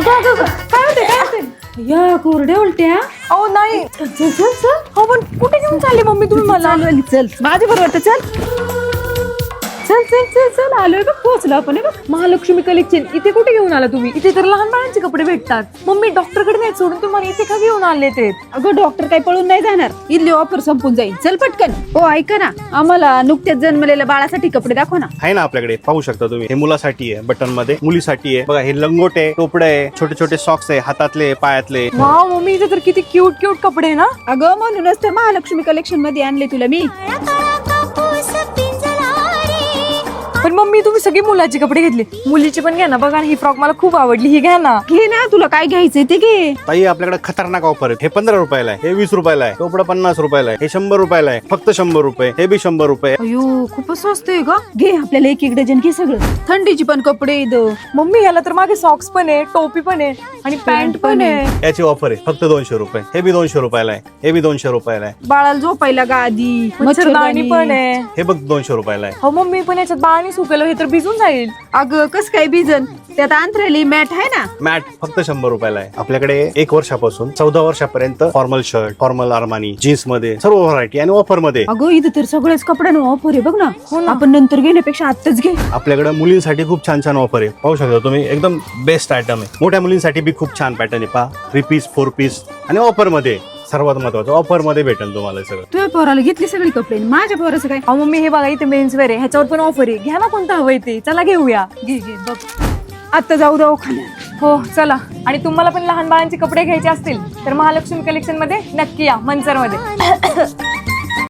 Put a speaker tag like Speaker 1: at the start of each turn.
Speaker 1: काय होते या कोरड्या उलट्या.
Speaker 2: अहो नाही.
Speaker 1: चल चल चल.
Speaker 2: हो पण कुठे घेऊन चालली मम्मी तुम्ही मला?
Speaker 1: चल माझ्या बरोबर चल चल चल चल चल. आलोय बघ, पोहोचलो आपण. बघ
Speaker 2: महालक्ष्मी कलेक्शन इथे कुठे घेऊन आला तुम्ही? इथे तर लहान बाळांचे कपडे भेटतात. मम्मी डॉक्टरकडे नाही सोडून तुम्हाला इथे का घेऊन आले ते?
Speaker 1: अगं डॉक्टर काही पळून नाही जाणार, इथली ऑफर संपून जाईल. चल पटकन. हो ऐका ना, आम्हाला नुकत्याच जन्मलेल्या बाळासाठी कपडे दाखवा ना.
Speaker 3: आहे ना आपल्याकडे, पाहू शकता तुम्ही. हे मुलासाठी आहे बटन मध्ये, मुलीसाठी आहे बघा. हे लंगोट आहे, टोपडे आहे, छोटे छोटे सॉक्स आहे, हातातले पायातले.
Speaker 2: वाव मम्मी इथे तर किती क्यूट क्यूट कपडे आहे ना.
Speaker 1: अगं म्हणूनच तर महालक्ष्मी कलेक्शन मध्ये आणले तुला मी.
Speaker 2: पण मम्मी तुम्ही सगळी मुलाची कपडे घेतले, मुलीची पण घ्या ना. बघा ना ही फ्रॉक मला खूप आवडली, ही घ्या ना.
Speaker 1: घे ना, तुला काय घ्यायचंय ते घे.
Speaker 3: ताई आपल्याकडे खतरनाक ऑफर आहे. हे 15 रुपयाला आहे, हे 20 रुपयाला आहे, टोपडं 50 रुपयाला आहे, हे 100 रुपयाला आहे, फक्त 100 रुपये. हे बी 100 रुपये.
Speaker 1: अयो खूपच स्वस्त आहे ग. घे, आपल्याला एक एक डझन घे सगळं. थंडीची पण कपडे द.
Speaker 2: मम्मी याला तर मागे सॉक्स पण आहे, टोपी पण आहे आणि पॅन्ट पण आहे.
Speaker 3: याची ऑफर आहे फक्त 200 रुपये. हे बी 200 रुपयाला आहे, हे बी 200 रुपयाला आहे.
Speaker 1: बाळाला झोपायला गादी,
Speaker 2: मच्छरदाणी पण आहे.
Speaker 3: हे बघ 200 रुपयाला आहे.
Speaker 2: हो मम्मी पण याच्यात बाळाने सुकलं, हे तर भिजून जाईल.
Speaker 1: अगं कस काय भिजन, त्यात अंतराली मॅट आहे ना.
Speaker 3: मॅट फक्त 100 रुपयाला आहे. आपल्याकडे 1 वर्षापासून 14 वर्षापर्यंत फॉर्मल शर्ट, फॉर्मल आर्मानी, जीन्स मध्ये सर्व व्हरायटी आणि ऑफर मध्ये.
Speaker 1: अगं इथं तर सगळ्याच कपड्यांवर ऑफर आहे बघ ना.
Speaker 2: हो ना.
Speaker 1: आपण नंतर घेण्यापेक्षा आत्ताच घे.
Speaker 3: आपल्याकडे मुलींसाठी खूप छान छान ऑफर आहे, पाहू शकता तुम्ही. एकदम बेस्ट आयटम आहे. मोठ्या मुलींसाठी बी खूप छान पॅटर्न आहे. पहा 3 पीस 4 पीस आणि ऑफर मध्ये. सर्वात महत्वाचं ऑफर मध्ये भेटेल तुम्हाला सगळं.
Speaker 1: तुझ्या पोराला घेतली सगळी कपडे, माझ्या पोराचं काय.
Speaker 2: अहो मम्मी हे बघा इथे मेन्स वेअर आहे, ह्याच्यावर पण ऑफर आहे. घ्या ना कोणतं हवंय ते, चला घेऊया.
Speaker 1: घे घे बघ. आता जाऊ दवाखान्यात.
Speaker 2: हो चला. आणि तुम्हाला पण लहान बाळांचे कपडे घ्यायचे असतील तर महालक्ष्मी कलेक्शन मध्ये नक्की या, मनसर मध्ये.